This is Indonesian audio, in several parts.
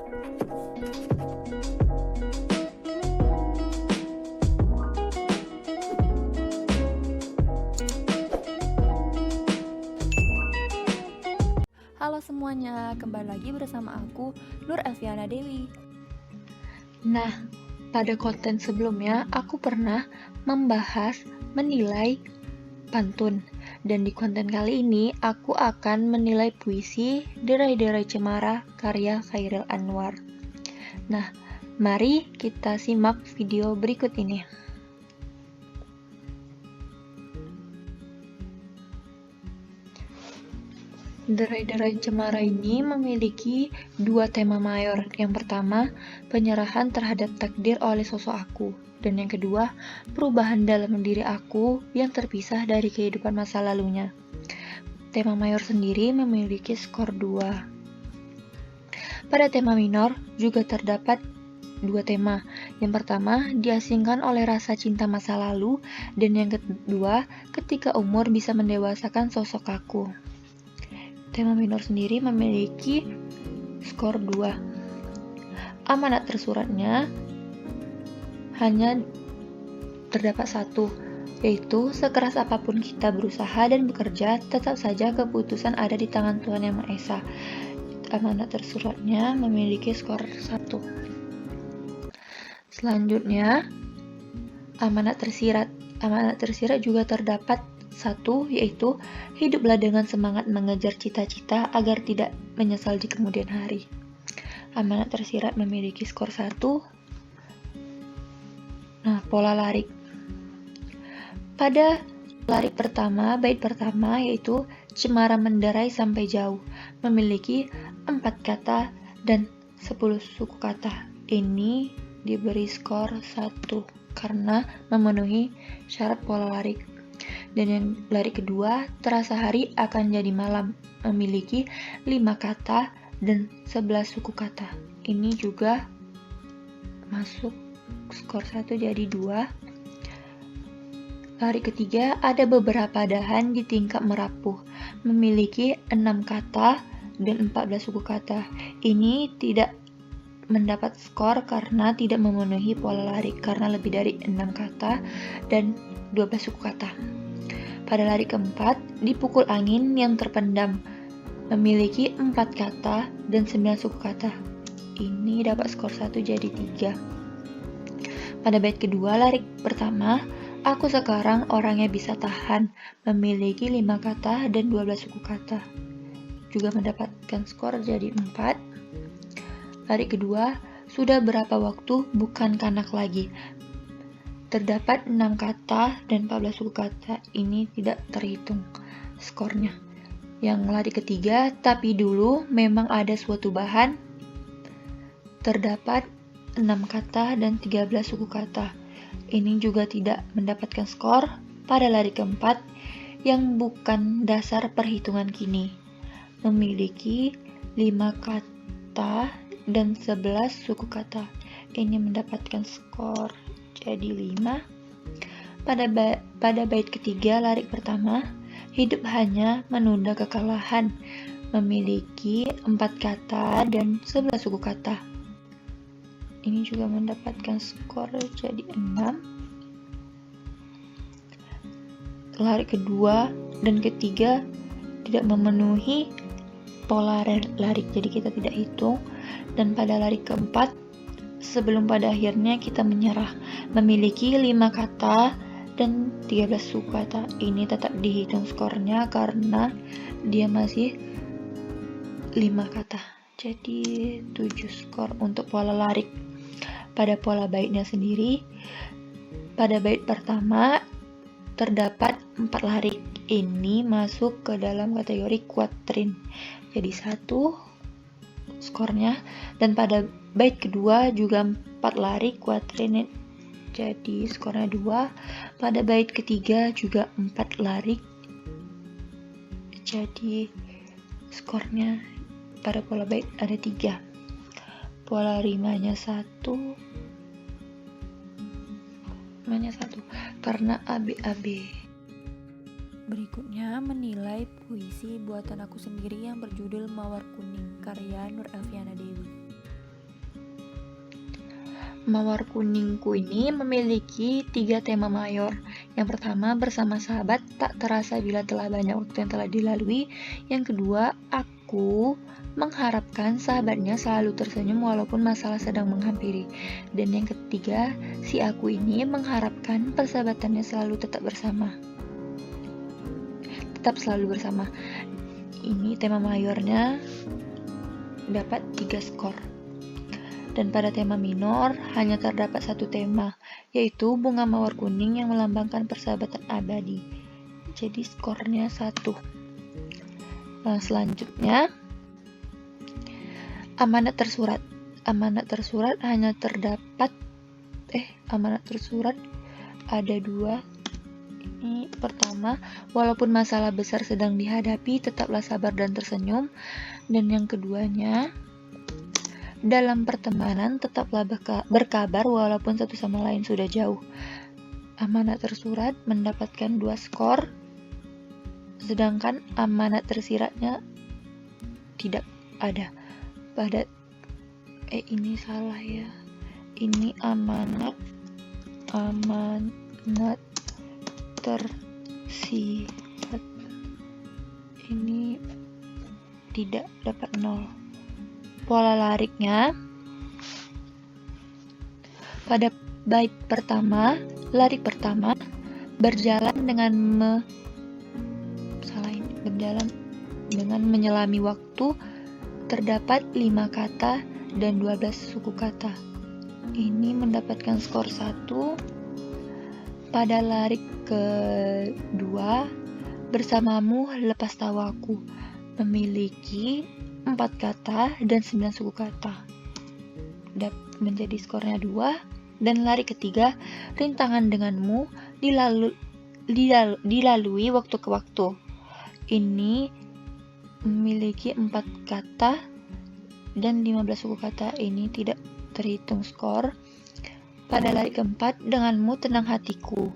Halo semuanya, kembali lagi bersama aku, Nur Elviana Dewi. Nah, pada konten sebelumnya aku pernah membahas menilai pantun. Dan di konten kali ini aku akan menilai puisi Derai-Derai Cemara karya Chairil Anwar. Nah, mari kita simak video berikut ini. Derai-Derai Cemara ini memiliki dua tema mayor. Yang pertama, penyerahan terhadap takdir oleh sosok aku. Dan yang kedua, perubahan dalam diri aku yang terpisah dari kehidupan masa lalunya. Tema mayor sendiri memiliki skor 2. Pada tema minor juga terdapat dua tema. Yang pertama, diasingkan oleh rasa cinta masa lalu, dan yang kedua, ketika umur bisa mendewasakan sosok aku. Tema minor sendiri memiliki skor 2. Amanat tersuratnya hanya terdapat satu, yaitu sekeras apapun kita berusaha dan bekerja, tetap saja keputusan ada di tangan Tuhan Yang Maha Esa. Amanat tersuratnya memiliki skor 1. Selanjutnya, amanat tersirat. Amanat tersirat juga terdapat satu, yaitu hiduplah dengan semangat mengejar cita-cita agar tidak menyesal di kemudian hari. Amanat tersirat memiliki skor 1. Nah, pola larik. Pada larik pertama, bait pertama yaitu Cemara menderai sampai jauh, memiliki 4 kata dan 10 suku kata. Ini diberi skor 1 karena memenuhi syarat pola larik. Dan yang larik kedua, terasa hari akan jadi malam, memiliki 5 kata dan 11 suku kata. Ini juga masuk skor 1 jadi 2. Larik ketiga, ada beberapa dahan di tingkap merapuh, memiliki 6 kata dan 14 suku kata. Ini tidak mendapat skor karena tidak memenuhi pola larik, karena lebih dari 6 kata dan 12 suku kata. Pada larik keempat, dipukul angin yang terpendam, memiliki 4 kata dan 9 suku kata. Ini dapat skor 1 jadi 3. Pada bait kedua larik pertama, aku sekarang orangnya bisa tahan, memiliki 5 kata dan 12 suku kata. Juga mendapatkan skor jadi 4. Larik kedua, sudah berapa waktu bukan kanak lagi, terdapat 6 kata dan 14 suku kata. Ini tidak terhitung skornya. Yang larik ketiga, tapi dulu memang ada suatu bahan, terdapat 6 kata dan 13 suku kata. Ini juga tidak mendapatkan skor. Pada larik keempat, yang bukan dasar perhitungan kini, memiliki 5 kata dan 11 suku kata. Ini mendapatkan skor jadi 5. Pada bait ketiga larik pertama, hidup hanya menunda kekalahan, memiliki 4 kata dan 11 suku kata. Ini juga mendapatkan skor jadi 6. Larik kedua dan ketiga tidak memenuhi pola larik, jadi kita tidak hitung. Dan pada larik keempat, sebelum pada akhirnya kita menyerah, memiliki 5 kata dan 13 suku kata. Ini tetap dihitung skornya karena dia masih 5 kata. Jadi 7 skor untuk pola larik. Pada pola baitnya sendiri, pada bait pertama terdapat 4 larik. Ini masuk ke dalam kategori kuatrin. Jadi 1 skornya. Dan pada bait kedua juga 4 larik kuatrin, jadi skornya 2. Pada bait ketiga juga 4 larik, jadi skornya pada pola bait ada 3. Pola rimanya 1 karena AB. Berikutnya menilai puisi buatan aku sendiri yang berjudul Mawar Kuning karya Nur Elviana Dewi. Mawar Kuningku ini memiliki 3 tema mayor. Yang pertama, bersama sahabat, tak terasa bila telah banyak waktu yang telah dilalui. Yang kedua, aku mengharapkan sahabatnya selalu tersenyum walaupun masalah sedang menghampiri. Dan yang ketiga, si aku ini mengharapkan persahabatannya selalu tetap selalu bersama. Ini tema mayornya dapat 3 skor. Dan pada tema minor hanya terdapat 1 tema, yaitu bunga mawar kuning yang melambangkan persahabatan abadi. Jadi skornya 1. Nah, selanjutnya amanat tersurat. Amanat tersurat ada 2. Ini pertama, walaupun masalah besar sedang dihadapi, tetaplah sabar dan tersenyum. Dan yang keduanya, dalam pertemanan tetaplah berkabar walaupun satu sama lain sudah jauh. Amanat tersurat mendapatkan 2 skor, sedangkan amanat tersiratnya tidak ada. Ini salah ya. Ini amanat tersirat. Ini tidak dapat 0. Pola lariknya pada bait pertama, larik pertama berjalan dengan menyelami waktu, terdapat 5 kata dan 12 suku kata. Ini mendapatkan skor 1. Pada larik kedua, bersamamu lepas tahu aku, memiliki 4 kata dan 9 suku kata. Menjadi skornya 2. Dan larik ketiga, rintangan denganmu dilalui waktu ke waktu. Ini memiliki 4 kata dan 15 suku kata. Ini tidak terhitung skor. Pada larik keempat, denganmu tenang hatiku,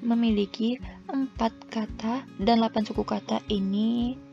memiliki 4 kata dan 8 suku kata. Ini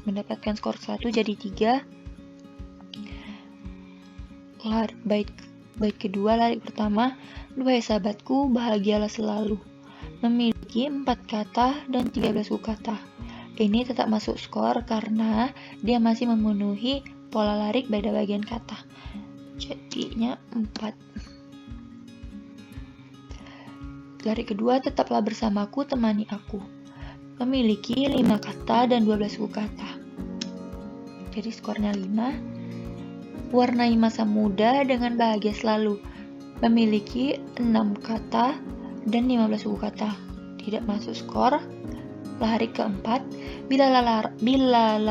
mendapatkan skor 1, jadi 3. Bait kedua, larik pertama, duhai sahabatku, bahagialah selalu, memiliki 4 kata dan 13 suku kata. Ini tetap masuk skor karena dia masih memenuhi pola larik pada bagian kata, jadinya 4. Larik kedua, tetaplah bersamaku, temani aku, memiliki 5 kata dan 12 suku kata. Jadi skornya 5. Warnai masa muda dengan bahagia selalu, memiliki 6 kata dan 15 suku kata. Tidak masuk skor. Larik keempat, bila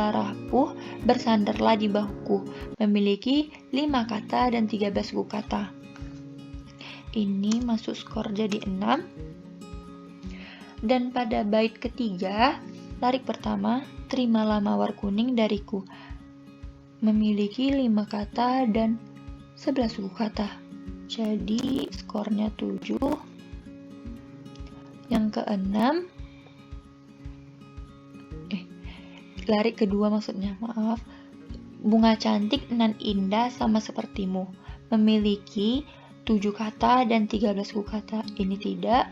rapuh bersandarlah di bahuku, memiliki 5 kata dan 13 suku kata. Ini masuk skor jadi 6. Dan pada bait ketiga, larik pertama, terimalah mawar kuning dariku, memiliki 5 kata dan 11 suku kata. Jadi skornya 7. Yang keenam, larik kedua maksudnya, maaf. Bunga cantik nan indah sama sepertimu, memiliki 7 kata dan 13 suku kata. Ini tidak.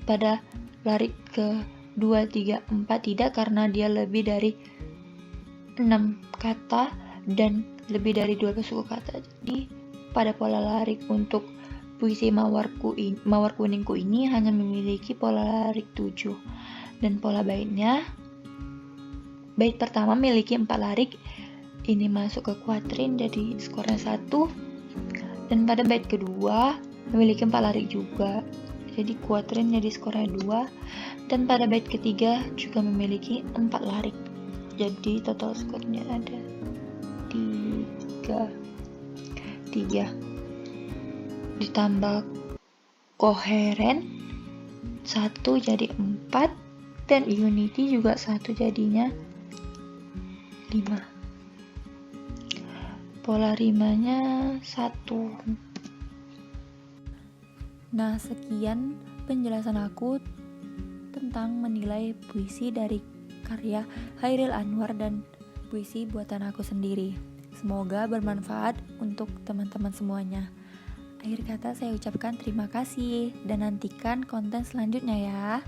Pada larik ke 2, 3, 4 tidak, karena dia lebih dari 6 kata dan lebih dari 12 suku kata. Jadi pada pola larik untuk puisi mawar kuningku ini hanya memiliki pola larik 7. Dan pola baitnya, bait pertama memiliki 4 larik. Ini masuk ke kuatrin, jadi skornya 1. Dan pada bait kedua memiliki 4 larik juga, jadi kuatrin, jadi skornya 2. Dan pada bait ketiga juga memiliki 4 larik, jadi total skornya ada 3. Ditambah koheren 1 jadi 4, dan unity juga 1, jadinya 5. Pola rimanya 1. Nah, sekian penjelasan aku tentang menilai puisi dari karya Hairil Anwar dan puisi buatan aku sendiri. Semoga bermanfaat untuk teman-teman semuanya. Akhir kata saya ucapkan terima kasih dan nantikan konten selanjutnya ya.